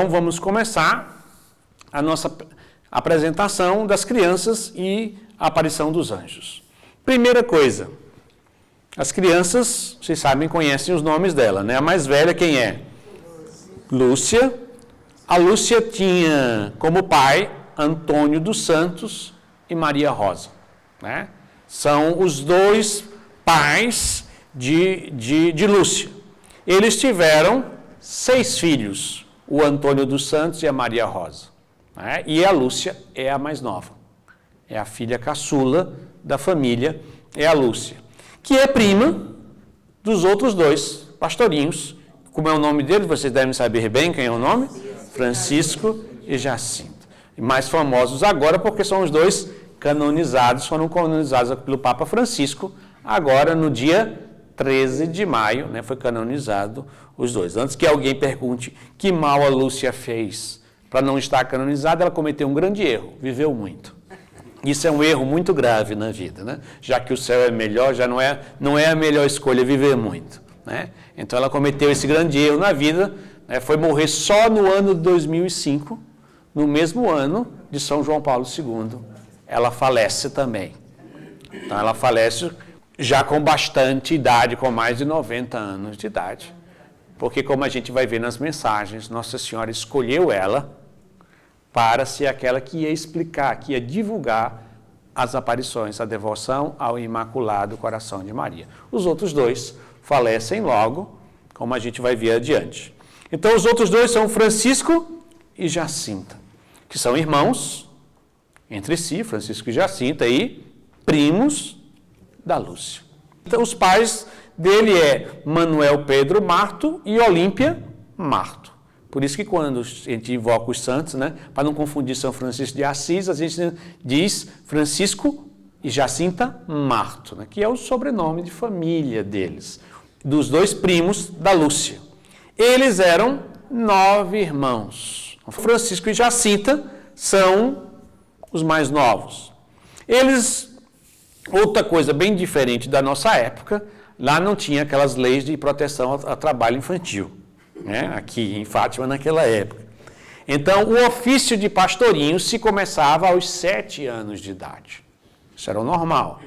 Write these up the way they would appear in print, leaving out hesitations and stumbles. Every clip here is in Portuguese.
Então, vamos começar a nossa apresentação das crianças e a aparição dos anjos. Primeira coisa, as crianças, vocês sabem, conhecem os nomes dela, né? A mais velha, quem é? Lúcia. A Lúcia tinha como pai Antônio dos Santos e Maria Rosa, né? São os dois pais de Lúcia. Eles tiveram 6 filhos, o Antônio dos Santos e a Maria Rosa, né? E a Lúcia é a mais nova, é a filha caçula da família, é a Lúcia, que é prima dos outros 2 pastorinhos. Como é o nome deles, vocês devem saber bem quem é o nome? Francisco e Jacinta. Mais famosos agora porque são os 2 canonizados, foram canonizados pelo Papa Francisco, agora no dia 13 de maio, né, foi canonizado os 2. Antes que alguém pergunte que mal a Lúcia fez para não estar canonizada, ela cometeu um grande erro, viveu muito. Isso é um erro muito grave na vida, né? Já que o céu é melhor, já não é a melhor escolha viver muito, né? Então ela cometeu esse grande erro na vida, né, foi morrer só no ano de 2005, no mesmo ano de São João Paulo II. Ela falece também. Então ela falece já com bastante idade, com mais de 90 anos de idade. Porque, como a gente vai ver nas mensagens, Nossa Senhora escolheu ela para ser aquela que ia explicar, que ia divulgar as aparições, a devoção ao Imaculado Coração de Maria. Os outros 2 falecem logo, como a gente vai ver adiante. Então, os outros 2 são Francisco e Jacinta, que são irmãos entre si, Francisco e Jacinta, e primos da Lúcia. Então, os pais dele é Manuel Pedro Marto e Olímpia Marto. Por isso que quando a gente invoca os santos, né, para não confundir São Francisco de Assis, a gente diz Francisco e Jacinta Marto, né, que é o sobrenome de família deles, dos 2 primos da Lúcia. Eles eram 9 irmãos. Francisco e Jacinta são os mais novos. Outra coisa bem diferente da nossa época, lá não tinha aquelas leis de proteção ao trabalho infantil, né? Aqui em Fátima naquela época. Então, o ofício de pastorinho se começava aos 7 anos de idade. Isso era o normal.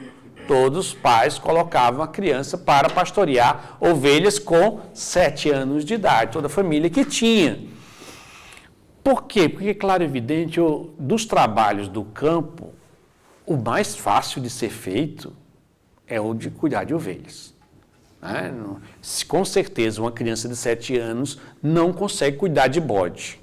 Todos os pais colocavam a criança para pastorear ovelhas com 7 anos de idade, toda a família que tinha. Por quê? Porque, claro e evidente, dos trabalhos do campo, o mais fácil de ser feito é o de cuidar de ovelhas. Né? Com certeza, uma criança de 7 anos não consegue cuidar de bode.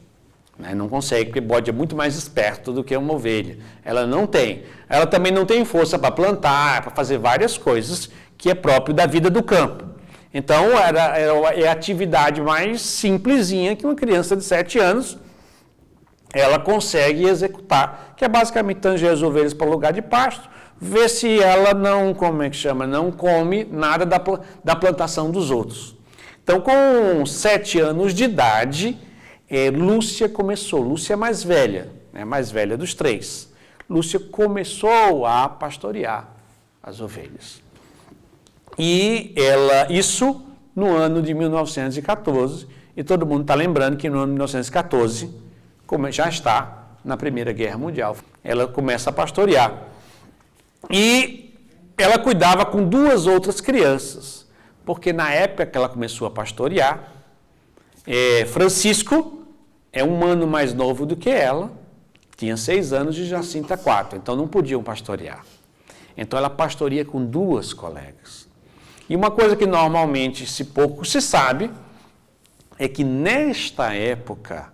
Né? Não consegue, porque bode é muito mais esperto do que uma ovelha. Ela não tem. Ela também não tem força para plantar, para fazer várias coisas que é próprio da vida do campo. Então, é a atividade mais simplesinha que uma criança de 7 anos ela consegue executar, que é basicamente tanger as ovelhas para o lugar de pasto, ver se ela não come nada da plantação dos outros. Então, com 7 anos de idade, Lúcia começou, Lúcia é mais velha, né, mais velha dos 3. Lúcia começou a pastorear as ovelhas. E isso no ano de 1914, e todo mundo está lembrando que no ano de 1914, já está na Primeira Guerra Mundial. Ela começa a pastorear. E ela cuidava com 2 outras crianças, porque na época que ela começou a pastorear, Francisco é 1 ano mais novo do que ela, tinha 6 anos e Jacinta 4, então não podiam pastorear. Então ela pastoreia com 2 colegas. E uma coisa que normalmente pouco se sabe, é que nesta época,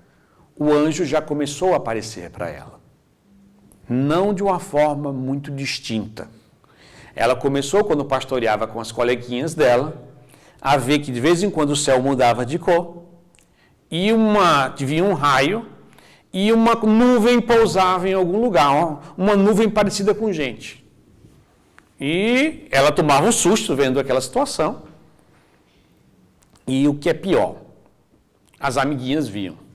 o anjo já começou a aparecer para ela. Não de uma forma muito distinta. Ela começou, quando pastoreava com as coleguinhas dela, a ver que de vez em quando o céu mudava de cor, e vinha um raio, e uma nuvem pousava em algum lugar, uma nuvem parecida com gente. E ela tomava um susto vendo aquela situação. E o que é pior, as amiguinhas viam.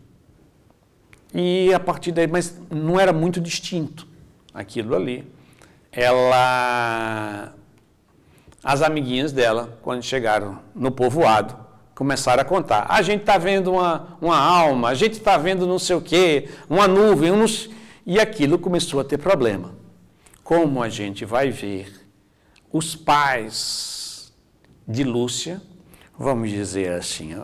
E a partir daí, mas não era muito distinto aquilo ali. As amiguinhas dela, quando chegaram no povoado, Começaram a contar. A gente está vendo uma alma, a gente está vendo não sei o quê, uma nuvem, e aquilo começou a ter problema. Como a gente vai ver, os pais de Lúcia, vamos dizer assim,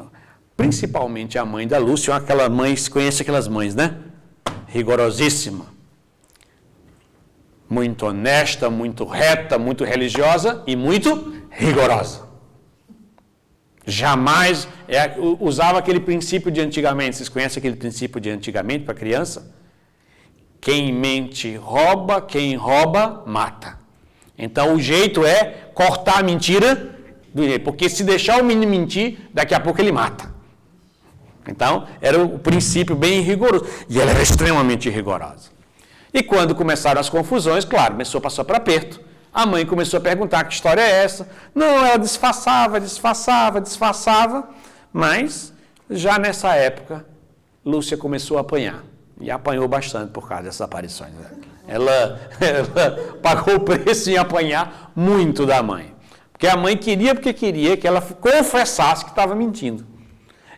principalmente a mãe da Lúcia, aquela mãe, você conhece aquelas mães, né? Rigorosíssima, muito honesta, muito reta, muito religiosa e muito rigorosa. Jamais usava aquele princípio de antigamente. Vocês conhecem aquele princípio de antigamente para criança? Quem mente rouba, quem rouba mata. Então o jeito é cortar a mentira do jeito, porque se deixar o menino mentir, daqui a pouco ele mata. Então era o princípio bem rigoroso. E ela era extremamente rigorosa. E quando começaram as confusões, claro, começou a passar para perto. A mãe começou a perguntar que história é essa. Não, ela disfarçava, mas já nessa época, Lúcia começou a apanhar. E apanhou bastante por causa dessas aparições. Ela pagou o preço em apanhar muito da mãe. Porque a mãe queria que ela confessasse que estava mentindo.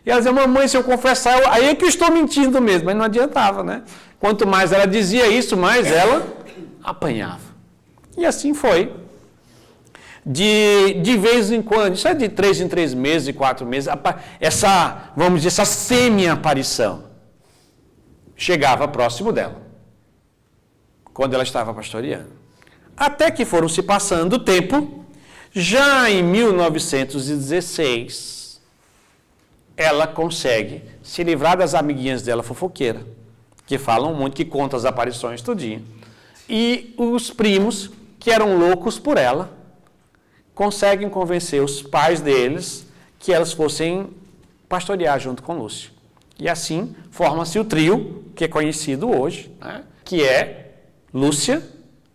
E ela dizia, mamãe, se eu confessar, aí é que eu estou mentindo mesmo. Mas não adiantava, né? Quanto mais ela dizia isso, mais ela apanhava. E assim foi. De vez em quando, isso é de 3 em 3 meses, de 4 meses, vamos dizer, essa semi-aparição chegava próximo dela, quando ela estava pastoreando. Até que foram se passando o tempo, já em 1916, ela consegue se livrar das amiguinhas dela fofoqueiras, que falam muito, que contam as aparições tudinho. E os primos, que eram loucos por ela, conseguem convencer os pais deles que elas fossem pastorear junto com Lúcia. E assim forma-se o trio, que é conhecido hoje, né? Que é Lúcia,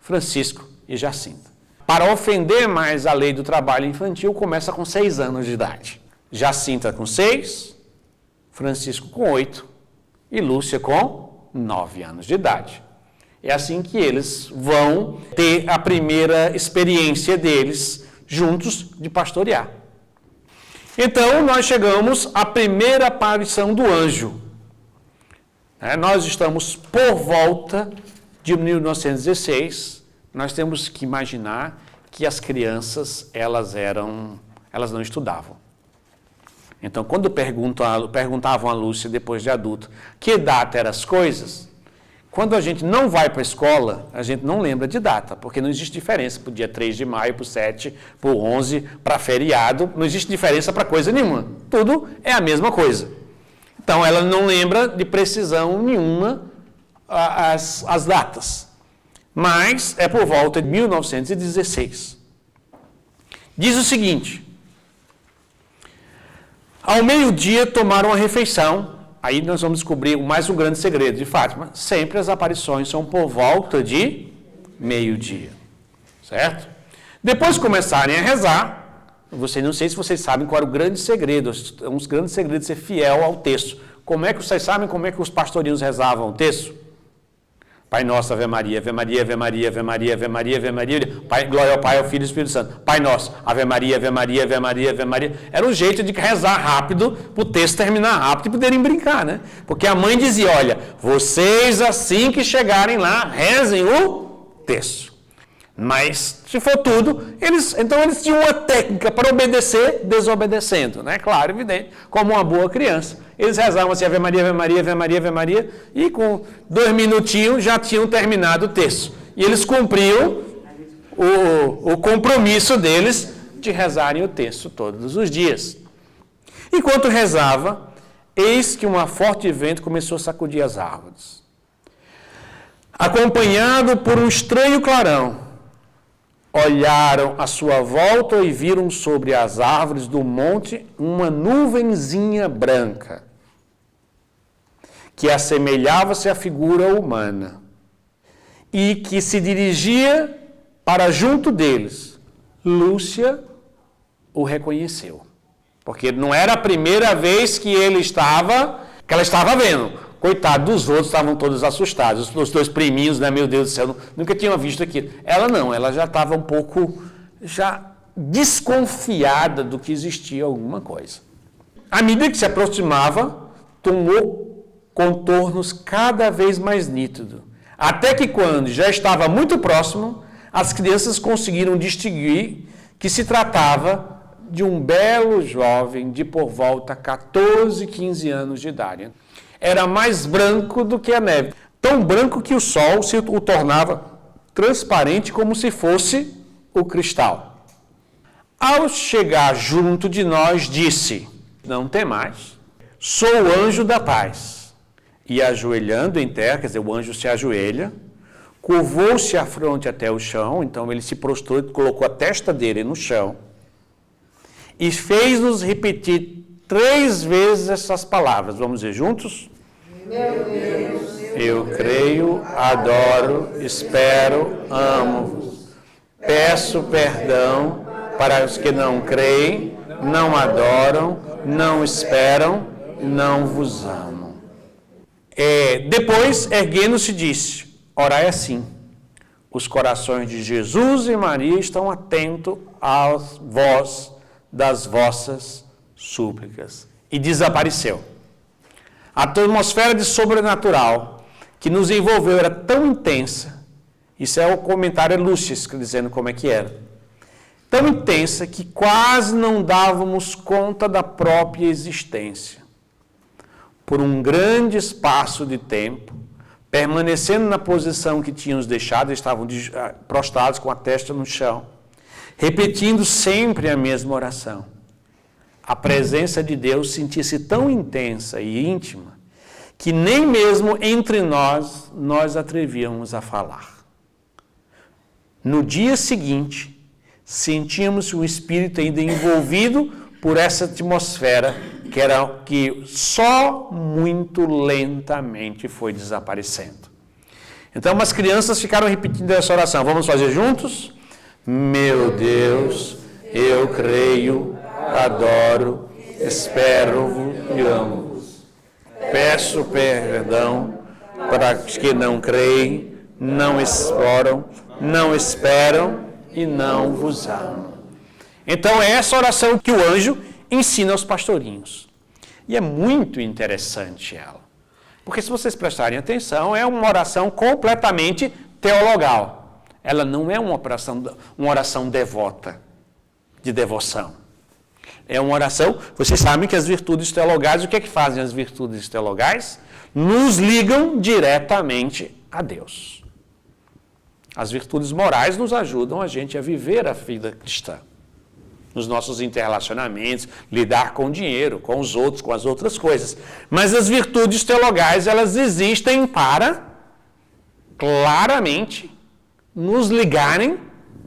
Francisco e Jacinta. Para ofender mais a lei do trabalho infantil, começa com 6 anos de idade. Jacinta com 6, Francisco com 8 e Lúcia com 9 anos de idade. É assim que eles vão ter a primeira experiência deles juntos de pastorear. Então, nós chegamos à primeira aparição do anjo. Nós estamos por volta de 1916. Nós temos que imaginar que as crianças, elas não estudavam. Então, quando perguntavam a Lúcia, depois de adulto, que data eram as coisas, quando a gente não vai para a escola, a gente não lembra de data, porque não existe diferença para o dia 3 de maio, para o 7, para o 11, para feriado, não existe diferença para coisa nenhuma. Tudo é a mesma coisa. Então, ela não lembra de precisão nenhuma as datas. Mas é por volta de 1916. Diz o seguinte: ao meio-dia tomaram a refeição. Aí nós vamos descobrir mais um grande segredo de Fátima. Sempre as aparições são por volta de meio-dia. Certo? Depois de começarem a rezar, não sei se vocês sabem qual era o grande segredo. Um dos grandes segredos de ser fiel ao texto. Como é que vocês sabem como é que os pastorinhos rezavam o texto? Pai nosso, Ave Maria, Ave Maria, Ave Maria, Ave Maria, Ave Maria, Ave Maria. Pai, glória ao Pai, ao Filho e ao Espírito Santo. Pai nosso, Ave Maria, Ave Maria, Ave Maria, Ave Maria. Era um jeito de rezar rápido, para o texto terminar rápido e poderem brincar, né? Porque a mãe dizia, olha, vocês assim que chegarem lá, rezem o texto. Mas, se for tudo, então eles tinham uma técnica para obedecer desobedecendo, né? Claro, evidente, como uma boa criança. Eles rezavam assim, Ave Maria, Ave Maria, Ave Maria, Ave Maria, e com 2 minutinhos já tinham terminado o texto. E eles cumpriam o compromisso deles de rezarem o texto todos os dias. Enquanto rezava, eis que um forte vento começou a sacudir as árvores. Acompanhado por um estranho clarão, olharam à sua volta e viram sobre as árvores do monte uma nuvenzinha branca, que assemelhava-se à figura humana, e que se dirigia para junto deles. Lúcia o reconheceu, porque não era a primeira vez que ela estava vendo. Coitado dos outros, estavam todos assustados. Os 2 priminhos, né? Meu Deus do céu, nunca tinham visto aquilo. Ela não, ela já estava um pouco desconfiada do que existia alguma coisa. à medida que se aproximava, tomou contornos cada vez mais nítidos. Até que quando já estava muito próximo, as crianças conseguiram distinguir que se tratava de um belo jovem de por volta 14, 15 anos de idade. Era mais branco do que a neve, tão branco que o sol o tornava transparente como se fosse o cristal. Ao chegar junto de nós, disse: não temais, sou o anjo da paz. E ajoelhando em terra, quer dizer, o anjo se ajoelha, curvou-se a fronte até o chão, então ele se prostrou e colocou a testa dele no chão, e fez-nos repetir 3 vezes essas palavras. Vamos dizer juntos? Meu Deus, eu creio, adoro, espero, amo-vos. Peço perdão para os que não creem, não adoram, não esperam, não vos amam. Depois, erguendo-se, disse: orai assim. Os corações de Jesus e Maria estão atentos à voz das vossas súplicas. E desapareceu. A atmosfera de sobrenatural que nos envolveu era tão intensa, isso é o comentário Lúcius dizendo como é que era, tão intensa que quase não dávamos conta da própria existência. Por um grande espaço de tempo, permanecendo na posição que tínhamos deixado, estavam prostrados com a testa no chão, repetindo sempre a mesma oração. A presença de Deus sentia-se tão intensa e íntima que nem mesmo entre nós atrevíamos a falar. No dia seguinte, sentíamos o Espírito ainda envolvido por essa atmosfera que só muito lentamente foi desaparecendo. Então, as crianças ficaram repetindo essa oração. Vamos fazer juntos? Meu Deus, eu creio, adoro, espero e amo-vos. Peço perdão para os que não creem, não exploram, não esperam e não vos amam. Então é essa oração que o anjo ensina aos pastorinhos. E é muito interessante ela. Porque se vocês prestarem atenção, é uma oração completamente teologal. Ela não é uma oração devota, de devoção. É uma oração, vocês sabem que as virtudes teologais, o que é que fazem as virtudes teologais? Nos ligam diretamente a Deus. As virtudes morais nos ajudam a gente a viver a vida cristã. Nos nossos interrelacionamentos, lidar com o dinheiro, com os outros, com as outras coisas. Mas as virtudes teologais, elas existem para, claramente, nos ligarem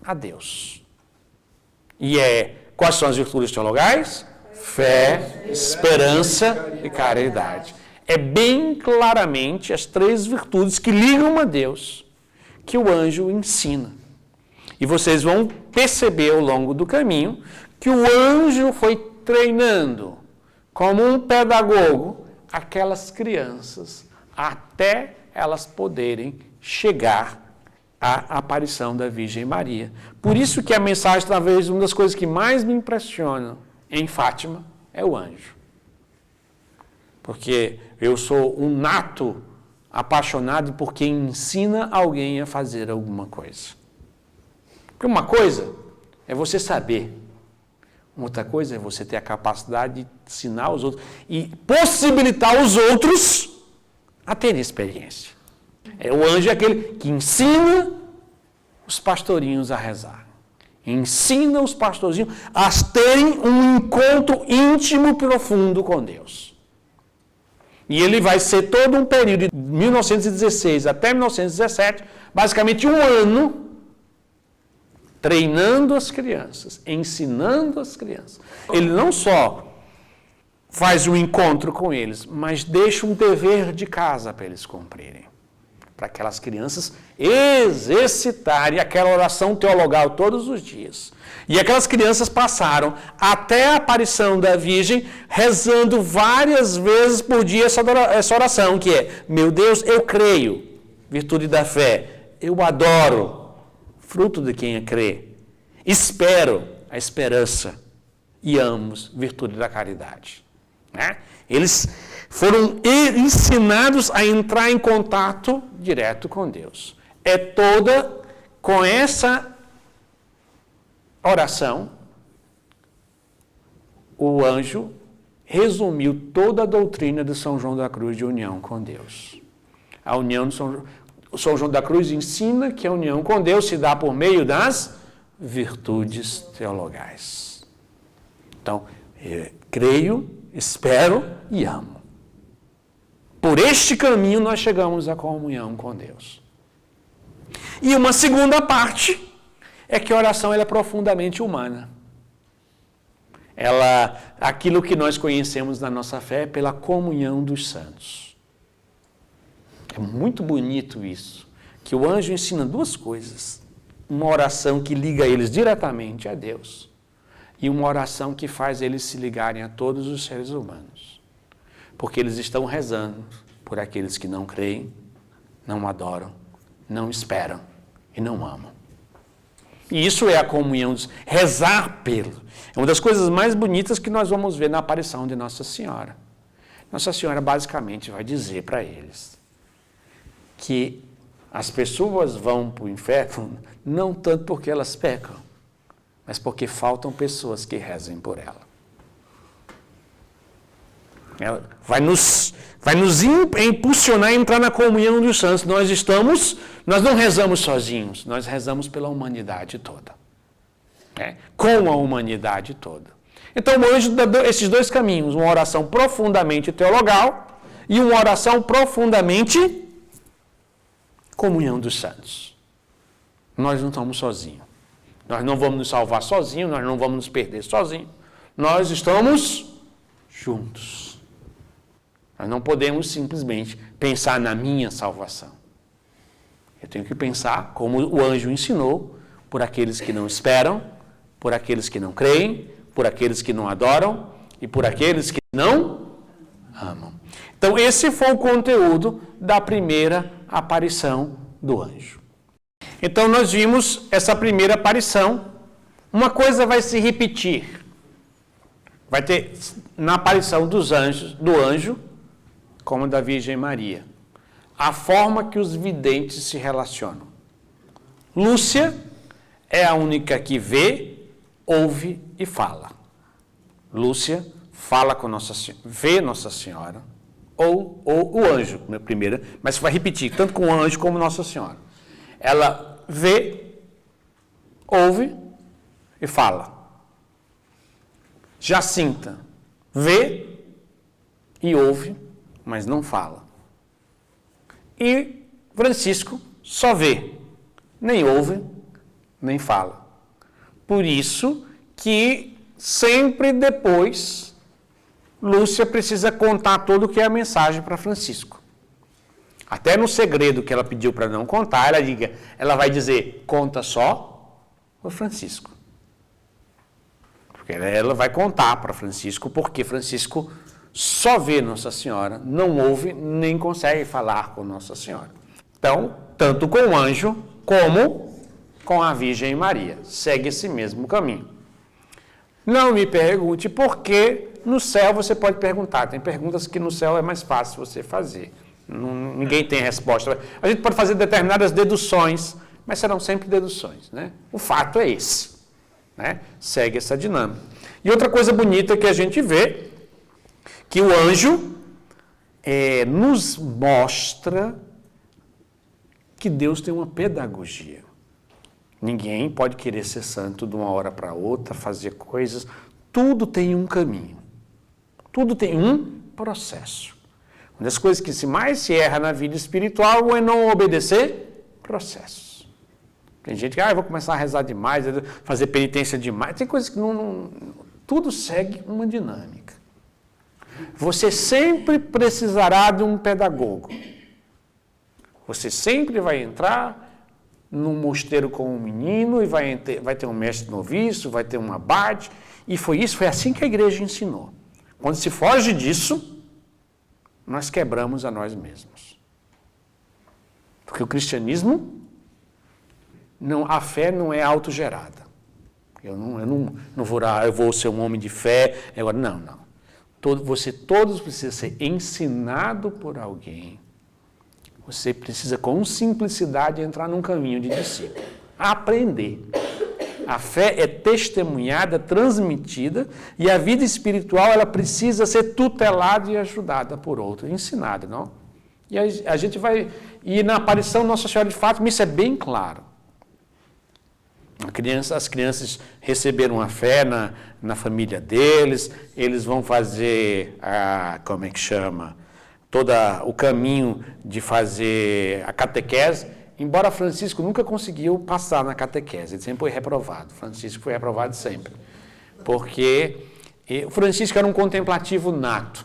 a Deus. E quais são as virtudes teologais? Fé, esperança e caridade. É bem claramente as 3 virtudes que ligam a Deus, que o anjo ensina. E vocês vão perceber ao longo do caminho que o anjo foi treinando, como um pedagogo, aquelas crianças, até elas poderem chegar à aparição da Virgem Maria. Por isso que a mensagem, talvez, uma das coisas que mais me impressionam em Fátima é o anjo. Porque eu sou um nato apaixonado por quem ensina alguém a fazer alguma coisa. Porque uma coisa é você saber, outra coisa é você ter a capacidade de ensinar os outros e possibilitar os outros a terem experiência. O anjo é aquele que ensina os pastorinhos a rezar. Ensina os pastorinhos a terem um encontro íntimo e profundo com Deus. E ele vai ser todo um período, de 1916 até 1917, basicamente um ano, treinando as crianças, ensinando as crianças. Ele não só faz um encontro com eles, mas deixa um dever de casa para eles cumprirem. Para aquelas crianças exercitarem aquela oração teologal todos os dias. E aquelas crianças passaram até a aparição da Virgem rezando várias vezes por dia essa oração, que é: meu Deus, eu creio, virtude da fé, eu adoro, fruto de quem crê, espero, a esperança, e amo, virtude da caridade. né? Eles foram ensinados a entrar em contato direto com Deus. É toda com essa oração, o anjo resumiu toda a doutrina de São João da Cruz de união com Deus. A união de São João da Cruz ensina que a união com Deus se dá por meio das virtudes teologais. Então, creio, espero e amo. Por este caminho nós chegamos à comunhão com Deus. E uma segunda parte é que a oração ela é profundamente humana. Aquilo que nós conhecemos na nossa fé é pela comunhão dos santos. É muito bonito isso, que o anjo ensina duas coisas. Uma oração que liga eles diretamente a Deus e uma oração que faz eles se ligarem a todos os seres humanos. Porque eles estão rezando por aqueles que não creem, não adoram, não esperam e não amam. E isso é a comunhão, rezar pelo. É uma das coisas mais bonitas que nós vamos ver na aparição de Nossa Senhora. Nossa Senhora basicamente vai dizer para eles que as pessoas vão para o inferno não tanto porque elas pecam, mas porque faltam pessoas que rezem por ela. Ela vai nos impulsionar a entrar na comunhão dos santos. Nós não rezamos sozinhos, nós rezamos pela humanidade toda. Com a humanidade toda. Então, o anjo dá esses dois caminhos, uma oração profundamente teologal e uma oração profundamente comunhão dos santos. Nós não estamos sozinhos. Nós não vamos nos salvar sozinhos, nós não vamos nos perder sozinhos. Nós estamos juntos. Nós não podemos simplesmente pensar na minha salvação. Eu tenho que pensar, como o anjo ensinou, por aqueles que não esperam, por aqueles que não creem, por aqueles que não adoram e por aqueles que não amam. Então, esse foi o conteúdo da primeira aparição do anjo. Então, nós vimos essa primeira aparição. Uma coisa vai se repetir. Vai ter, na aparição do anjo, como da Virgem Maria, a forma que os videntes se relacionam. Lúcia é a única que vê, ouve e fala. Lúcia fala com vê Nossa Senhora, ou o anjo, primeiro, mas vai repetir, tanto com o anjo como Nossa Senhora. Ela vê, ouve e fala. Jacinta vê e ouve, mas não fala. E Francisco só vê, nem ouve, nem fala. Por isso que sempre depois Lúcia precisa contar tudo o que é a mensagem para Francisco. Até no segredo que ela pediu para não contar, ela vai dizer, conta só o Francisco. Porque ela vai contar para Francisco, porque Francisco só vê Nossa Senhora, não ouve, nem consegue falar com Nossa Senhora. Então, tanto com o anjo, como com a Virgem Maria. Segue esse mesmo caminho. Não me pergunte por que no céu você pode perguntar. Tem perguntas que no céu é mais fácil você fazer. Ninguém tem resposta. A gente pode fazer determinadas deduções, mas serão sempre deduções, né? O fato é esse, né? Segue essa dinâmica. E outra coisa bonita que a gente vê, que o anjo nos mostra que Deus tem uma pedagogia. Ninguém pode querer ser santo de uma hora para outra, fazer coisas. Tudo tem um caminho. Tudo tem um processo. Uma das coisas que mais se erra na vida espiritual é não obedecer processos. Tem gente que, eu vou começar a rezar demais, fazer penitência demais. Tem coisas que tudo segue uma dinâmica. Você sempre precisará de um pedagogo. Você sempre vai entrar num mosteiro com um menino e vai ter um mestre noviço, vai ter um abade. E foi assim que a igreja ensinou. Quando se foge disso, nós quebramos a nós mesmos. Porque o cristianismo, a fé não é autogerada. Eu não vou ser um homem de fé. Agora, não. Todos precisam ser ensinado por alguém. Você precisa, com simplicidade, entrar num caminho de discípulo. Aprender. A fé é testemunhada, transmitida, e a vida espiritual ela precisa ser tutelada e ajudada por outro, ensinada, não? E a gente vai... E na aparição Nossa Senhora de Fátima, isso é bem claro. As crianças receberam a fé na família deles, eles vão fazer, como é que chama, todo o caminho de fazer a catequese, embora Francisco nunca conseguiu passar na catequese, ele sempre foi reprovado, Francisco foi reprovado sempre, porque o Francisco era um contemplativo nato.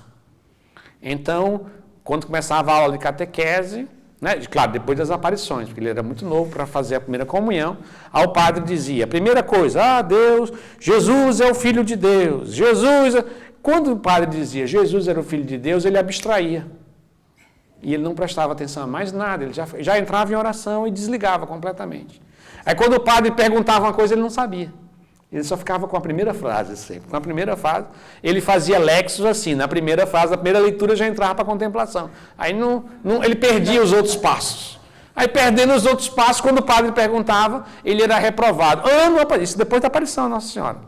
Então, quando começava a aula de catequese, né, claro, depois das aparições, porque ele era muito novo para fazer a primeira comunhão, aí o padre dizia, a primeira coisa, Deus, Jesus é o Filho de Deus, Quando o padre dizia Jesus era o Filho de Deus, ele abstraía. E ele não prestava atenção a mais nada, ele já entrava em oração e desligava completamente. Aí quando o padre perguntava uma coisa, ele não sabia. Ele só ficava com a primeira frase sempre. Com a primeira frase, ele fazia lexos assim, na primeira frase, a primeira leitura já entrava para a contemplação. Aí ele perdia os outros passos. Aí perdendo os outros passos, quando o padre perguntava, ele era reprovado. Isso depois da aparição da Nossa Senhora.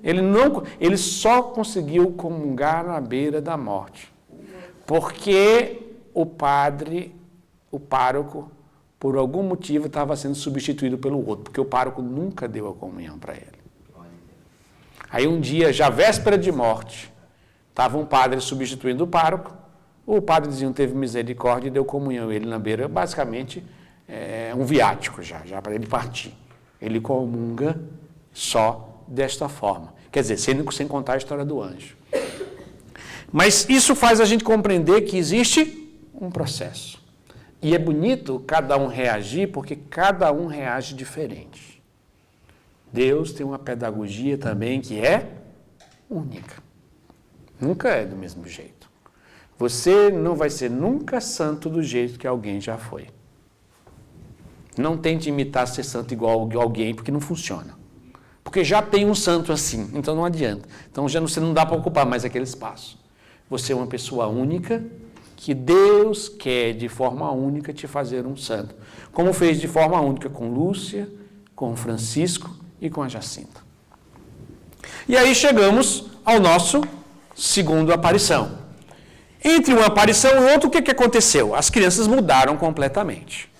Ele só conseguiu comungar na beira da morte. Porque o pároco, por algum motivo, estava sendo substituído pelo outro, porque o pároco nunca deu a comunhão para ele. Aí um dia, já véspera de morte, estava um padre substituindo o pároco, o padre dizia, teve misericórdia e deu comunhão a ele na beira, basicamente um viático já para ele partir. Ele comunga só desta forma. Quer dizer, sem contar a história do anjo. Mas isso faz a gente compreender que existe um processo. E é bonito cada um reagir, porque cada um reage diferente. Deus tem uma pedagogia também que é única. Nunca é do mesmo jeito. Você não vai ser nunca santo do jeito que alguém já foi. Não tente imitar ser santo igual alguém, porque não funciona. Porque já tem um santo assim, então não adianta. Então você não dá para ocupar mais aquele espaço. Você é uma pessoa única, que Deus quer de forma única te fazer um santo. Como fez de forma única com Lúcia, com Francisco e com a Jacinta. E aí chegamos ao nosso segundo aparição. Entre uma aparição e outra, o que aconteceu? As crianças mudaram completamente.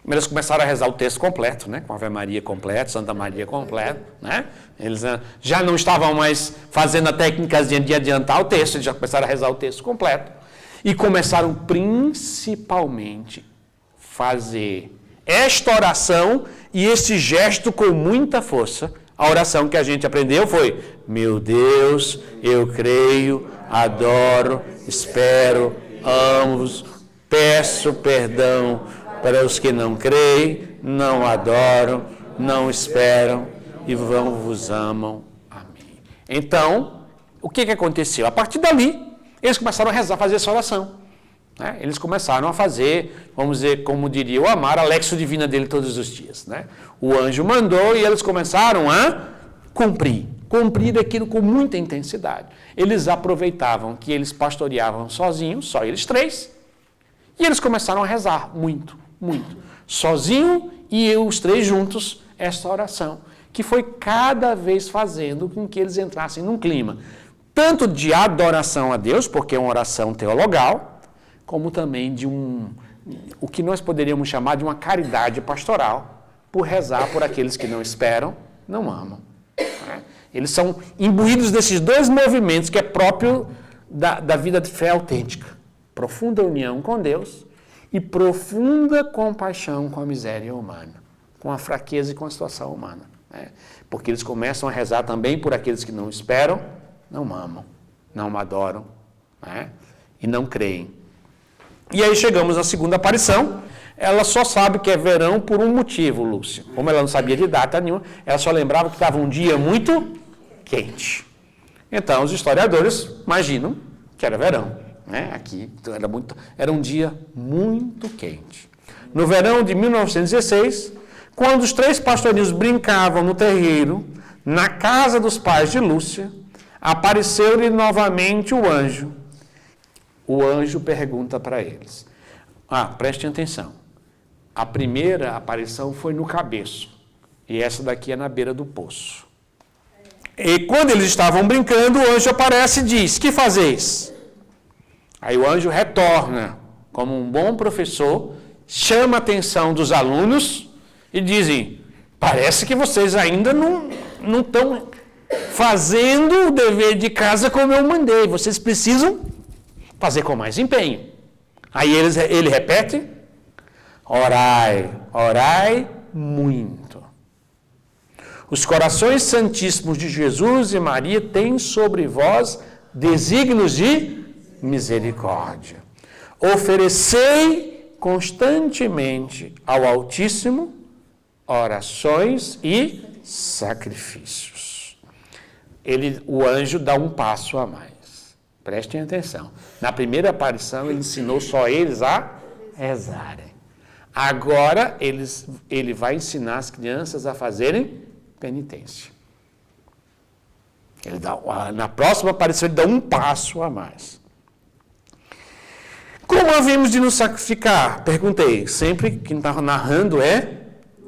Eles começaram a rezar o texto completo, né? Com Ave Maria completo, Santa Maria completo, né? Eles já não estavam mais fazendo a técnica de adiantar o texto, eles já começaram a rezar o texto completo. E começaram principalmente fazer esta oração e esse gesto com muita força. A oração que a gente aprendeu foi: meu Deus, eu creio, adoro, espero, amo-vos, peço perdão para os que não creem, não adoram, não esperam e vos amam. Amém. Então, o que aconteceu? A partir dali, eles começaram a rezar, a fazer essa oração. Né? Eles começaram a fazer, vamos dizer, como diria o Amaro, a Lexio Divina dele todos os dias. Né? O anjo mandou e eles começaram a cumprir aquilo com muita intensidade. Eles aproveitavam que eles pastoreavam sozinhos, só eles três, e eles começaram a rezar muito. Sozinho e os três juntos, essa oração, que foi cada vez fazendo com que eles entrassem num clima, tanto de adoração a Deus, porque é uma oração teologal, como também de o que nós poderíamos chamar de uma caridade pastoral, por rezar por aqueles que não esperam, não amam. Né? Eles são imbuídos desses dois movimentos que é próprio da vida de fé autêntica. Profunda união com Deus e profunda compaixão com a miséria humana, com a fraqueza e com a situação humana. Né? Porque eles começam a rezar também por aqueles que não esperam, não amam, não adoram, né? E não creem. E aí chegamos à segunda aparição. Ela só sabe que é verão por um motivo, Lúcia. Como ela não sabia de data nenhuma, ela só lembrava que estava um dia muito quente. Então os historiadores imaginam que era verão. Né? Aqui era um dia muito quente. No verão de 1916, quando os três pastorinhos brincavam no terreiro, na casa dos pais de Lúcia, apareceu-lhe novamente o anjo. O anjo pergunta para eles. Prestem atenção. A primeira aparição foi no cabeço. E essa daqui é na beira do poço. E quando eles estavam brincando, o anjo aparece e diz: que fazeis? Aí o anjo retorna, como um bom professor, chama a atenção dos alunos e dizem: parece que vocês ainda não estão fazendo o dever de casa como eu mandei. Vocês precisam fazer com mais empenho. Aí ele repete: orai, orai muito. Os corações santíssimos de Jesus e Maria têm sobre vós desígnios de misericórdia. Oferecei constantemente ao Altíssimo orações e sacrifícios. O anjo dá um passo a mais. Prestem atenção. Na primeira aparição, ele ensinou só eles a rezarem. Agora, ele vai ensinar as crianças a fazerem penitência. Na próxima aparição, ele dá um passo a mais. Como havemos de nos sacrificar? Perguntei. Sempre quem está narrando é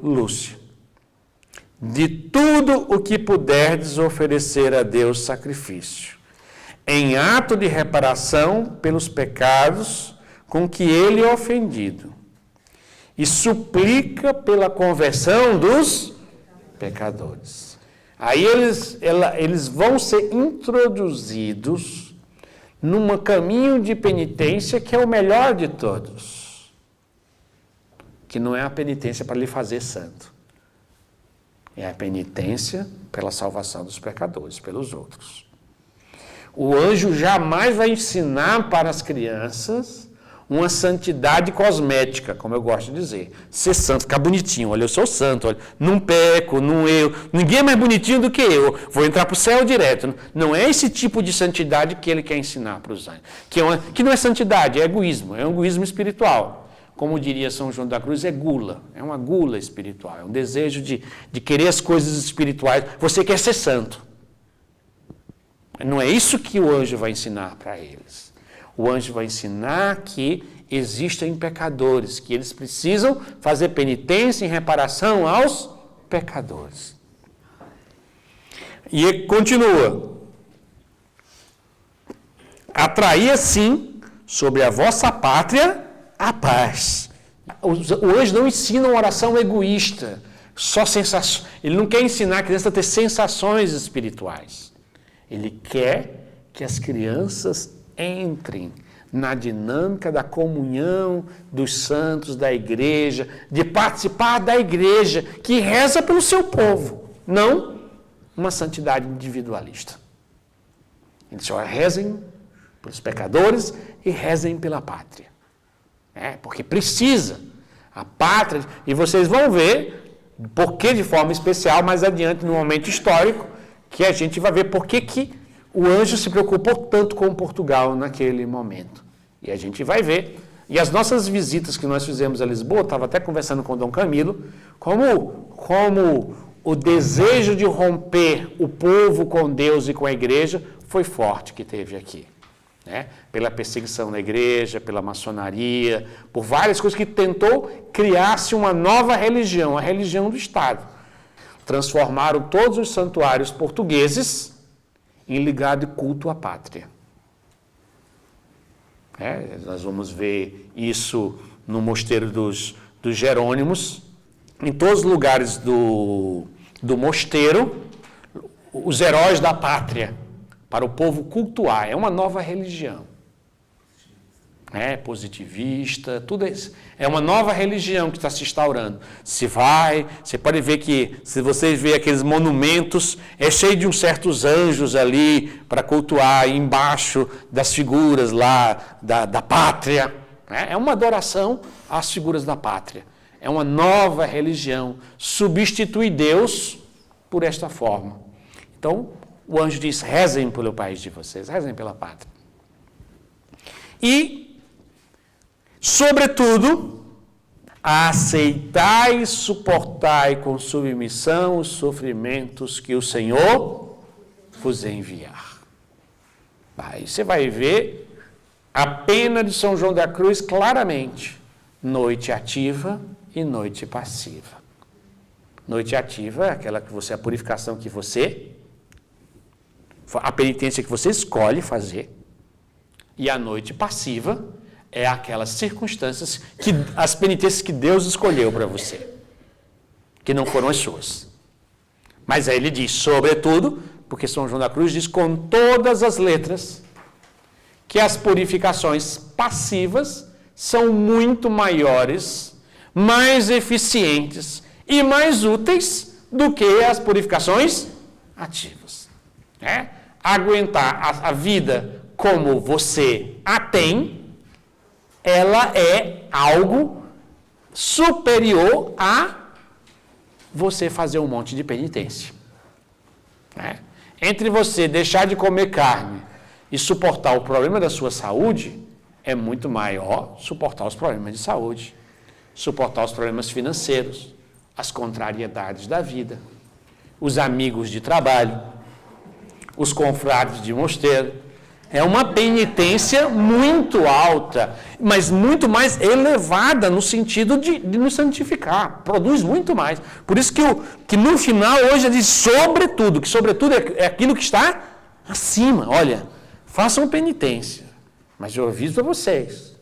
Lúcia. De tudo o que puderdes oferecer a Deus sacrifício, em ato de reparação pelos pecados com que ele é ofendido, e suplica pela conversão dos pecadores. Aí eles vão ser introduzidos num caminho de penitência que é o melhor de todos, que não é a penitência para lhe fazer santo, é a penitência pela salvação dos pecadores, pelos outros. O anjo jamais vai ensinar para as crianças uma santidade cosmética, como eu gosto de dizer. Ser santo, ficar bonitinho. Olha, eu sou santo, olha, não peco, não eu. Ninguém é mais bonitinho do que eu. Vou entrar para o céu direto. Não é esse tipo de santidade que ele quer ensinar para os anjos. Que não é santidade, é egoísmo. É um egoísmo espiritual. Como diria São João da Cruz, é gula. É uma gula espiritual. É um desejo de querer as coisas espirituais. Você quer ser santo. Não é isso que o anjo vai ensinar para eles. O anjo vai ensinar que existem pecadores, que eles precisam fazer penitência em reparação aos pecadores. E ele continua: atrair assim sobre a vossa pátria a paz. O anjo não ensina uma oração egoísta, só sensações. Ele não quer ensinar a criança a ter sensações espirituais. Ele quer que as crianças entrem na dinâmica da comunhão dos santos da igreja, de participar da igreja que reza pelo seu povo, não uma santidade individualista. Eles só rezem pelos pecadores e rezem pela pátria. Porque precisa. A pátria, e vocês vão ver por que de forma especial mais adiante no momento histórico, que a gente vai ver por que o anjo se preocupou tanto com Portugal naquele momento. E a gente vai ver. E as nossas visitas que nós fizemos a Lisboa, estava até conversando com o Dom Camilo, como o desejo de romper o povo com Deus e com a igreja foi forte que teve aqui. Pela perseguição da igreja, pela maçonaria, por várias coisas que tentou criar-se uma nova religião, a religião do Estado. Transformaram todos os santuários portugueses em ligado e culto à pátria. Nós vamos ver isso no mosteiro dos Jerônimos. Em todos os lugares do mosteiro, os heróis da pátria, para o povo cultuar. É uma nova religião. Positivista, tudo isso. É uma nova religião que está se instaurando. Você pode ver que, se vocês verem aqueles monumentos, é cheio de uns certos anjos ali para cultuar, embaixo das figuras lá da pátria. É uma adoração às figuras da pátria. É uma nova religião. Substitui Deus por esta forma. Então, o anjo diz: rezem pelo país de vocês, rezem pela pátria. E, sobretudo, aceitai e suportai com submissão os sofrimentos que o Senhor vos enviar. Aí você vai ver a pena de São João da Cruz claramente. Noite ativa e noite passiva. Noite ativa é aquela que você, a purificação que você, a penitência que você escolhe fazer. E a noite passiva é aquelas circunstâncias, as penitências que Deus escolheu para você, que não foram as suas. Mas aí ele diz, sobretudo, porque São João da Cruz diz com todas as letras, que as purificações passivas são muito maiores, mais eficientes e mais úteis do que as purificações ativas. Aguentar a vida como você a tem, ela é algo superior a você fazer um monte de penitência. Entre você deixar de comer carne e suportar o problema da sua saúde, é muito maior suportar os problemas de saúde, suportar os problemas financeiros, as contrariedades da vida, os amigos de trabalho, os confrades de mosteiro. É uma penitência muito alta, mas muito mais elevada no sentido de nos santificar. Produz muito mais. Por isso que no final hoje diz sobretudo, que sobretudo é aquilo que está acima. Olha, façam penitência, mas eu aviso a vocês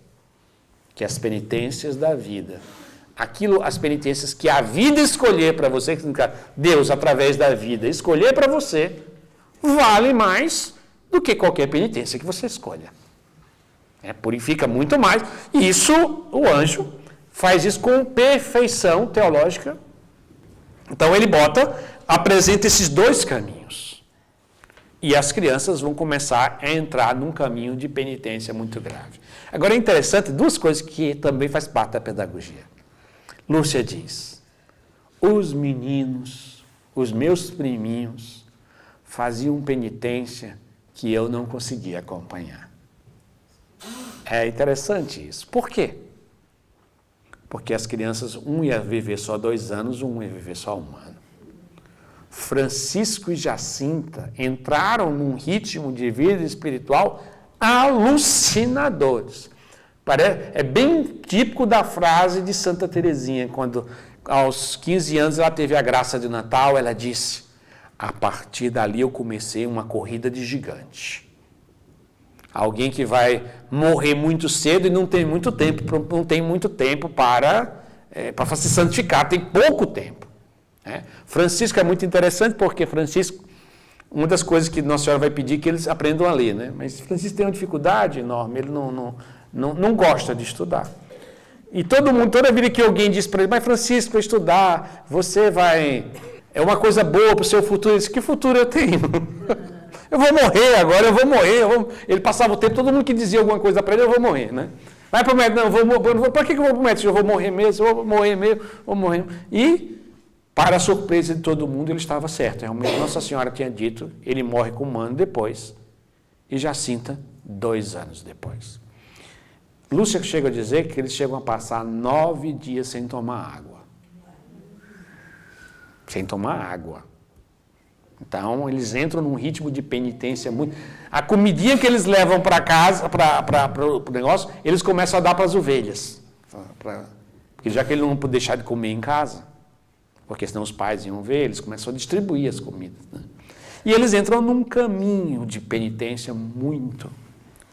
que as penitências da vida, as penitências que a vida escolher para você, que Deus através da vida escolher para você, vale mais do que qualquer penitência que você escolha. Purifica muito mais. E isso, o anjo faz isso com perfeição teológica. Então ele apresenta esses dois caminhos. E as crianças vão começar a entrar num caminho de penitência muito grave. Agora é interessante, duas coisas que também faz parte da pedagogia. Lúcia diz, os meninos, os meus priminhos, faziam penitência que eu não conseguia acompanhar. É interessante isso. Por quê? Porque as crianças, um ia viver só 2 anos, um ia viver só 1 ano. Francisco e Jacinta entraram num ritmo de vida espiritual alucinadores. É bem típico da frase de Santa Teresinha, quando aos 15 anos ela teve a graça de Natal, ela disse, a partir dali eu comecei uma corrida de gigante. Alguém que vai morrer muito cedo e não tem muito tempo para se santificar, tem pouco tempo. Francisco é muito interessante porque Francisco, uma das coisas que Nossa Senhora vai pedir é que eles aprendam a ler, mas Francisco tem uma dificuldade enorme, ele não gosta de estudar. E toda vida que alguém diz para ele, mas Francisco, para estudar, você vai... É uma coisa boa para o seu futuro. Ele disse, que futuro eu tenho? Eu vou morrer agora, eu vou morrer. Ele passava o tempo, todo mundo que dizia alguma coisa para ele, eu vou morrer, né? Vai para o médico, não, para que eu vou para o médico? Eu vou morrer mesmo, eu vou morrer mesmo, vou morrer. E, para a surpresa de todo mundo, ele estava certo. Realmente, Nossa Senhora tinha dito, ele morre com 1 ano depois, e Jacinta, 2 anos depois. Lúcia chega a dizer que eles chegam a passar 9 dias sem tomar água. Sem tomar água. Então, eles entram num ritmo de penitência muito... A comidinha que eles levam para casa, para o negócio, eles começam a dar para as ovelhas. Porque já que ele não pode deixar de comer em casa, porque senão os pais iam ver, eles começam a distribuir as comidas. Né? E eles entram num caminho de penitência muito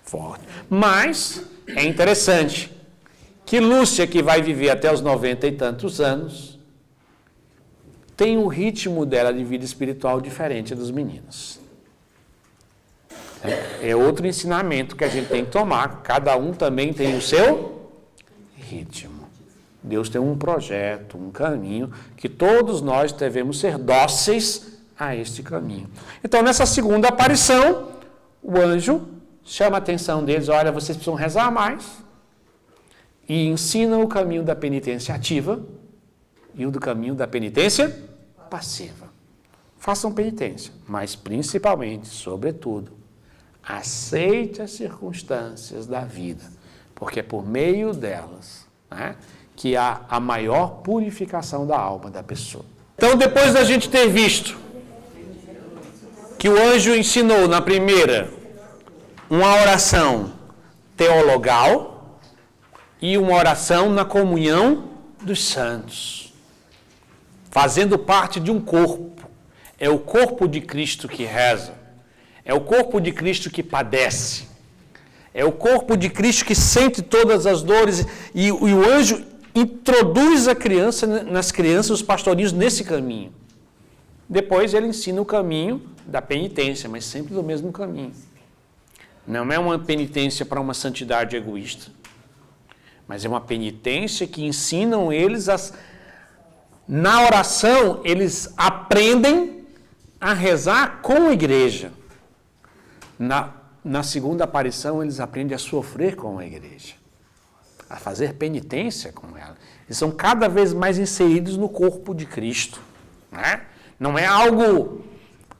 forte. Mas, é interessante que Lúcia, que vai viver até os 90 e tantos anos, tem um ritmo dela de vida espiritual diferente dos meninos. É outro ensinamento que a gente tem que tomar. Cada um também tem o seu ritmo. Deus tem um projeto, um caminho, que todos nós devemos ser dóceis a este caminho. Então, nessa segunda aparição, o anjo chama a atenção deles, olha, vocês precisam rezar mais, e ensina o caminho da penitência ativa e o do caminho da penitência passiva. Façam penitência, mas principalmente, sobretudo, aceite as circunstâncias da vida, porque é por meio delas, né, que há a maior purificação da alma da pessoa. Então, depois da gente ter visto que o anjo ensinou na primeira uma oração teologal e uma oração na comunhão dos santos, fazendo parte de um corpo. É o corpo de Cristo que reza, é o corpo de Cristo que padece, é o corpo de Cristo que sente todas as dores, e o anjo introduz a criança, nas crianças, os pastorinhos, nesse caminho. Depois ele ensina o caminho da penitência, mas sempre do mesmo caminho. Não é uma penitência para uma santidade egoísta, mas é uma penitência que ensinam eles na oração, eles aprendem a rezar com a igreja. Na segunda aparição, eles aprendem a sofrer com a igreja, a fazer penitência com ela. Eles são cada vez mais inseridos no corpo de Cristo. Né? Não é algo...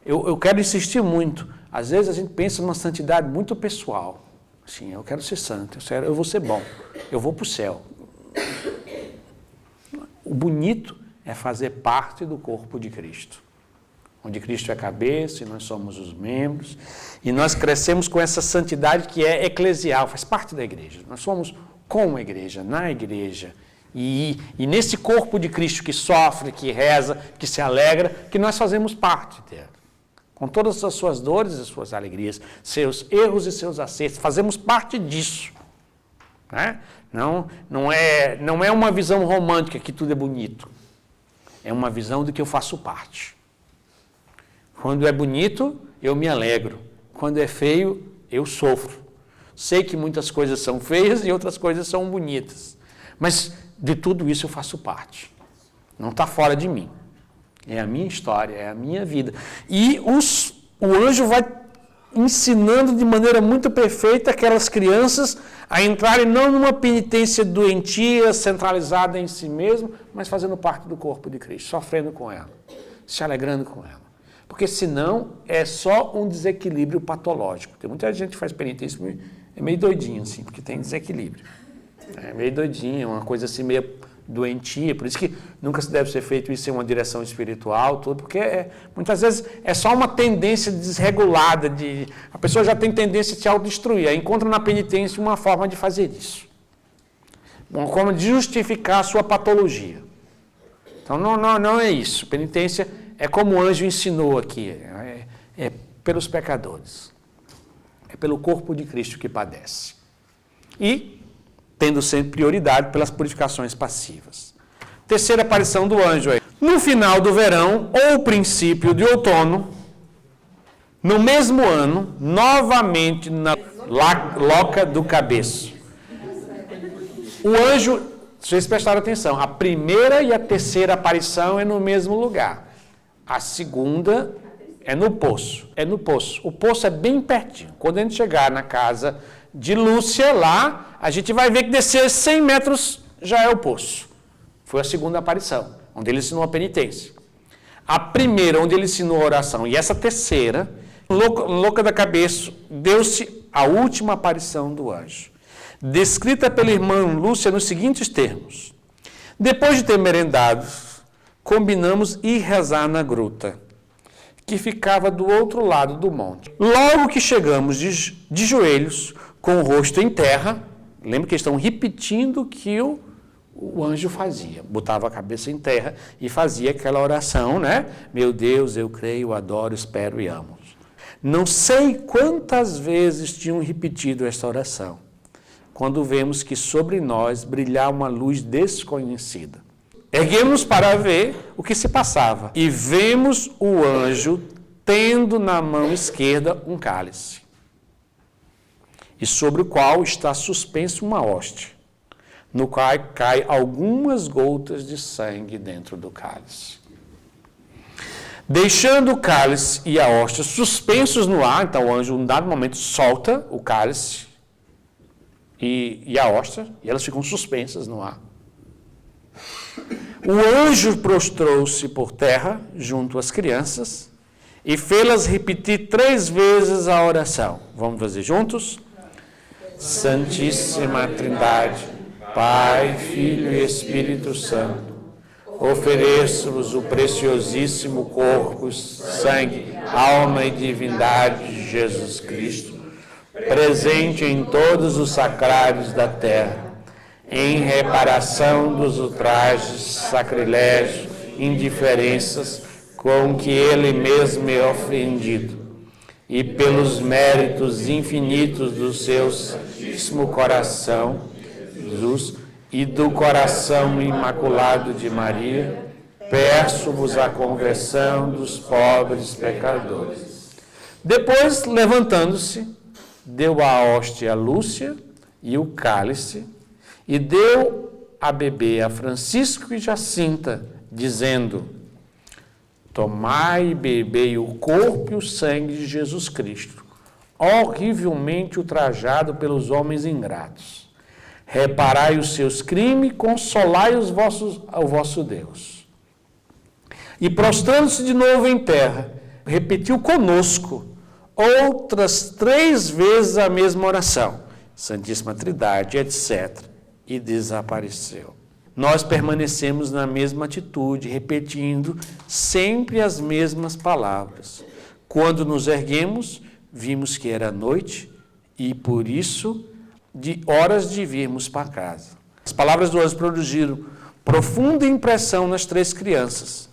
Eu quero insistir muito. Às vezes a gente pensa numa santidade muito pessoal. Assim, eu quero ser santo, eu vou ser bom, eu vou para o céu. O bonito é fazer parte do corpo de Cristo, onde Cristo é a cabeça e nós somos os membros, e nós crescemos com essa santidade que é eclesial, faz parte da igreja. Nós somos com a igreja, na igreja, e nesse corpo de Cristo que sofre, que reza, que se alegra, que nós fazemos parte dela. Com todas as suas dores e as suas alegrias, seus erros e seus acertos, fazemos parte disso. Né? Não é uma visão romântica que tudo é bonito. É uma visão de que eu faço parte. Quando é bonito, eu me alegro. Quando é feio, eu sofro. Sei que muitas coisas são feias e outras coisas são bonitas. Mas de tudo isso eu faço parte. Não está fora de mim. É a minha história, é a minha vida. E o anjo vai ensinando de maneira muito perfeita aquelas crianças a entrarem não numa penitência doentia, centralizada em si mesmo, mas fazendo parte do corpo de Cristo, sofrendo com ela, se alegrando com ela. Porque senão é só um desequilíbrio patológico. Tem muita gente que faz penitência, é meio doidinho assim, porque tem desequilíbrio. É meio doidinho, uma coisa assim meio doentia, por isso que nunca se deve ser feito isso em uma direção espiritual, tudo, porque muitas vezes é só uma tendência desregulada, a pessoa já tem tendência a se autodestruir, aí encontra na penitência uma forma de fazer isso, uma forma de justificar a sua patologia. Então não é isso, penitência é como o anjo ensinou aqui, é pelos pecadores, é pelo corpo de Cristo que padece. E tendo sempre prioridade pelas purificações passivas. Terceira aparição do anjo aí. No final do verão ou princípio de outono, no mesmo ano, novamente na loca do cabeço. O anjo, vocês prestaram atenção, a primeira e a terceira aparição é no mesmo lugar. A segunda é no poço. É no poço. O poço é bem pertinho. Quando a gente chegar na casa de Lúcia, lá, a gente vai ver que descer 100 metros já é o poço. Foi a segunda aparição, onde ele ensinou a penitência. A primeira, onde ele ensinou a oração, e essa terceira, louca da cabeça, deu-se a última aparição do anjo, descrita pela irmã Lúcia nos seguintes termos. Depois de ter merendado, combinamos ir rezar na gruta, que ficava do outro lado do monte. Logo que chegamos de joelhos, com o rosto em terra, lembra que eles estão repetindo o que o anjo fazia. Botava a cabeça em terra e fazia aquela oração, né? Meu Deus, eu creio, adoro, espero e amo. Não sei quantas vezes tinham repetido esta oração, quando vemos que sobre nós brilhava uma luz desconhecida. Erguemos para ver o que se passava e vemos o anjo tendo na mão esquerda um cálice, e sobre o qual está suspenso uma hóstia, no qual cai algumas gotas de sangue dentro do cálice. Deixando o cálice e a hóstia suspensos no ar, então o anjo, em um dado momento, solta o cálice e a hóstia, e elas ficam suspensas no ar. O anjo prostrou-se por terra, junto às crianças, e fê-las repetir 3 vezes a oração. Vamos fazer juntos? Santíssima Trindade, Pai, Filho e Espírito Santo, ofereço-vos o preciosíssimo corpo, sangue, alma e divindade de Jesus Cristo, presente em todos os sacrários da terra, em reparação dos ultrajes, sacrilégios, indiferenças com que ele mesmo é ofendido, e pelos méritos infinitos do seu Santíssimo Coração, Jesus, e do coração imaculado de Maria, peço-vos a conversão dos pobres pecadores. Depois, levantando-se, deu a hóstia a Lúcia e o cálice, e deu a beber a Francisco e Jacinta, dizendo: tomai e bebei o corpo e o sangue de Jesus Cristo, horrivelmente ultrajado pelos homens ingratos. Reparai os seus crimes, consolai o vosso Deus. E prostrando-se de novo em terra, repetiu conosco outras 3 vezes a mesma oração, Santíssima Trindade, etc., e desapareceu. Nós permanecemos na mesma atitude, repetindo sempre as mesmas palavras. Quando nos erguemos, vimos que era noite e, por isso, de horas de virmos para casa. As palavras do anjo produziram profunda impressão nas 3 crianças.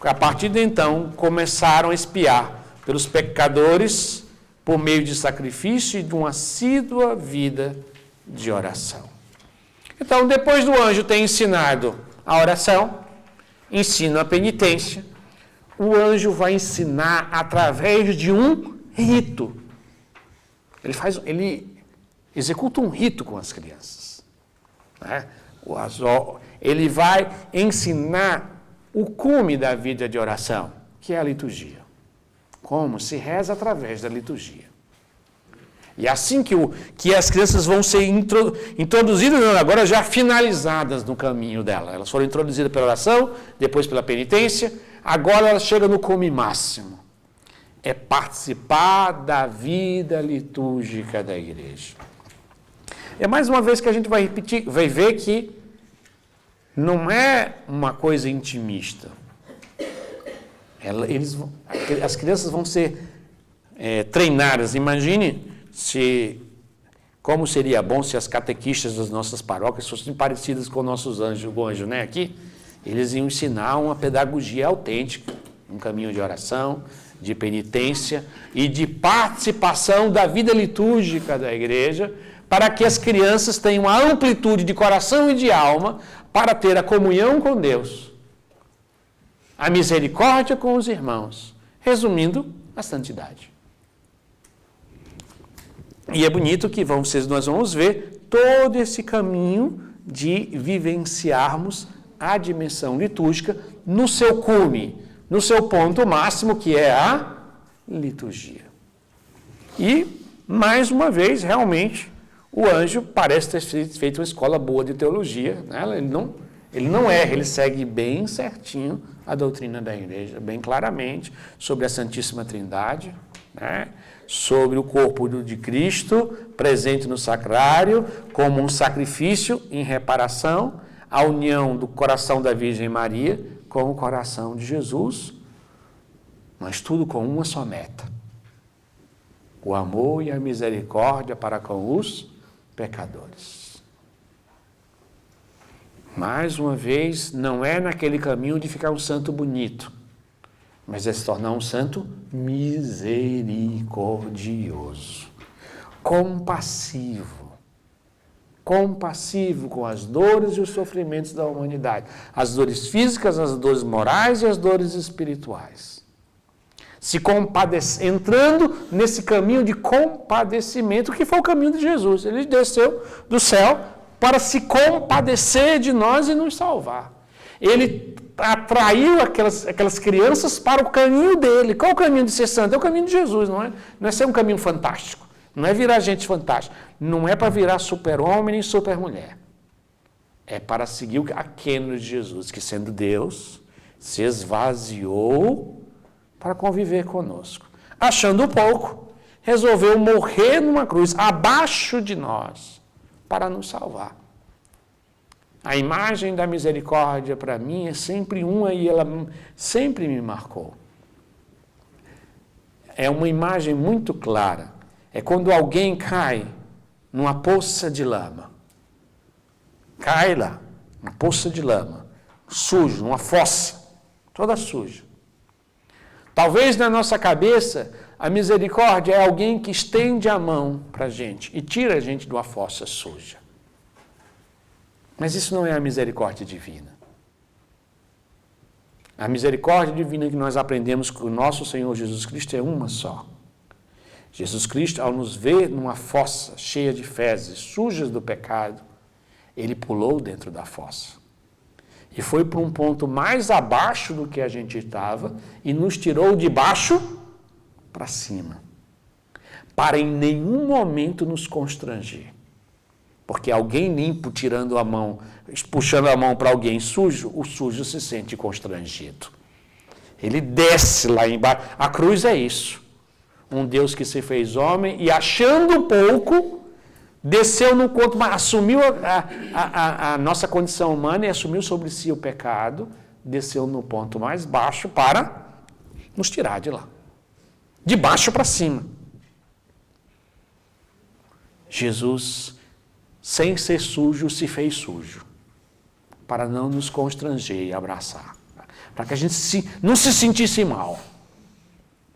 A partir de então, começaram a espiar pelos pecadores por meio de sacrifício e de uma assídua vida de oração. Então, depois do anjo ter ensinado a oração, ensina a penitência, o anjo vai ensinar através de um rito. Ele executa um rito com as crianças, né? Ele vai ensinar o cume da vida de oração, que é a liturgia. Como se reza através da liturgia. E assim que as crianças vão ser introduzidas, agora já finalizadas no caminho dela. Elas foram introduzidas pela oração, depois pela penitência, agora elas chegam no cume máximo. É participar da vida litúrgica da igreja. É mais uma vez que a gente vai repetir, vai ver que não é uma coisa intimista. As crianças vão ser treinadas. Imagine como seria bom se as catequistas das nossas paróquias fossem parecidas com nossos anjos, o anjo, né? Aqui, eles iam ensinar uma pedagogia autêntica, um caminho de oração, de penitência e de participação da vida litúrgica da igreja, para que as crianças tenham a amplitude de coração e de alma para ter a comunhão com Deus, a misericórdia com os irmãos, resumindo, a santidade. E é bonito que nós vamos ver todo esse caminho de vivenciarmos a dimensão litúrgica no seu cume, no seu ponto máximo, que é a liturgia. E, mais uma vez, realmente, o anjo parece ter feito uma escola boa de teologia, né? Ele não erra, ele segue bem certinho a doutrina da igreja, bem claramente, sobre a Santíssima Trindade, né? Sobre o corpo de Cristo, presente no sacrário, como um sacrifício em reparação, a união do coração da Virgem Maria com o coração de Jesus, mas tudo com uma só meta: o amor e a misericórdia para com os pecadores. Mais uma vez, não é naquele caminho de ficar um santo bonito, mas é se tornar um santo misericordioso, compassivo com as dores e os sofrimentos da humanidade, as dores físicas, as dores morais e as dores espirituais. Entrando nesse caminho de compadecimento, que foi o caminho de Jesus. Ele desceu do céu para se compadecer de nós e nos salvar. Ele atraiu aquelas crianças para o caminho dele. Qual é o caminho de ser santo? É o caminho de Jesus, não é? Não é ser um caminho fantástico. Não é virar gente fantástica. Não é para virar super-homem nem super-mulher. É para seguir a cânon de Jesus, que sendo Deus, se esvaziou para conviver conosco. Achando pouco, resolveu morrer numa cruz, abaixo de nós, para nos salvar. A imagem da misericórdia, para mim, é sempre uma e ela sempre me marcou. É uma imagem muito clara. é quando alguém cai numa poça de lama. Cai lá, uma poça de lama, sujo, numa fossa, toda suja. Talvez na nossa cabeça, a misericórdia é alguém que estende a mão para a gente e tira a gente de uma fossa suja. Mas isso não é a misericórdia divina. A misericórdia divina que nós aprendemos com o nosso Senhor Jesus Cristo é uma só. Jesus Cristo, ao nos ver numa fossa cheia de fezes, sujas do pecado, ele pulou dentro da fossa. E foi para um ponto mais abaixo do que a gente estava e nos tirou de baixo para cima. Para em nenhum momento nos constranger. Porque alguém limpo tirando a mão, puxando a mão para alguém sujo, o sujo se sente constrangido. Ele desce lá embaixo. A cruz é isso. Um Deus que se fez homem e achando pouco, desceu no ponto, assumiu a nossa condição humana e assumiu sobre si o pecado, desceu no ponto mais baixo para nos tirar de lá. De baixo para cima. Jesus, sem ser sujo, se fez sujo. Para não nos constranger e abraçar. Para que a gente não se sentisse mal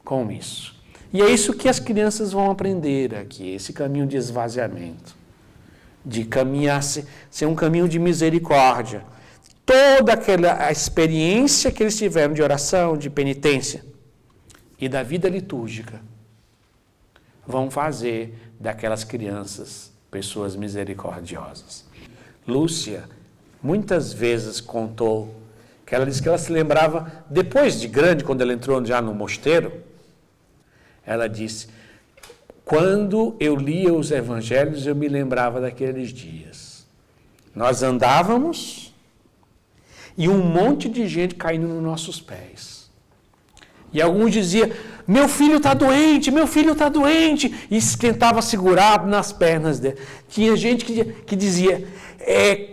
com isso. E é isso que as crianças vão aprender aqui, esse caminho de esvaziamento, de caminhar, ser um caminho de misericórdia. Toda aquela experiência que eles tiveram de oração, de penitência e da vida litúrgica, vão fazer daquelas crianças pessoas misericordiosas. Lúcia, muitas vezes contou, que ela disse que ela se lembrava, depois de grande, quando ela entrou já no mosteiro, ela disse, quando eu lia os evangelhos, eu me lembrava daqueles dias. Nós andávamos e um monte de gente caindo nos nossos pés. E alguns diziam, meu filho está doente, meu filho está doente. E tentava segurar nas pernas dele. Tinha gente que dizia,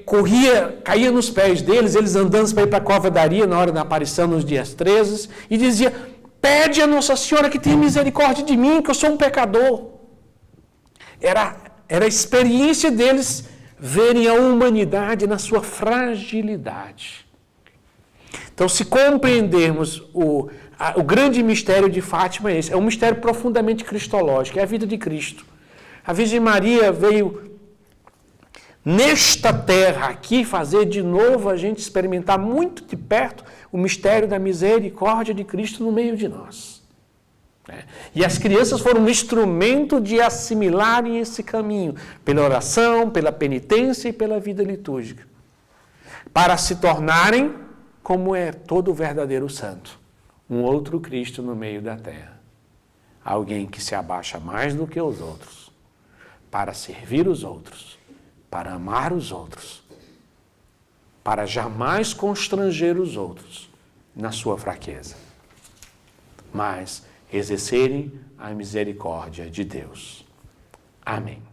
corria, caía nos pés deles, eles andando para ir para a covadaria na hora da aparição, nos dias 13, e dizia, pede a Nossa Senhora que tenha misericórdia de mim, que eu sou um pecador. Era a experiência deles verem a humanidade na sua fragilidade. Então, se compreendermos o grande mistério de Fátima, é esse. É um mistério profundamente cristológico, é a vida de Cristo. A Virgem Maria veio nesta terra aqui fazer de novo a gente experimentar muito de perto o mistério da misericórdia de Cristo no meio de nós. E as crianças foram um instrumento de assimilarem esse caminho, pela oração, pela penitência e pela vida litúrgica, para se tornarem como é todo verdadeiro santo, um outro Cristo no meio da terra. Alguém que se abaixa mais do que os outros, para servir os outros, para amar os outros, para jamais constranger os outros na sua fraqueza, mas exercerem a misericórdia de Deus. Amém.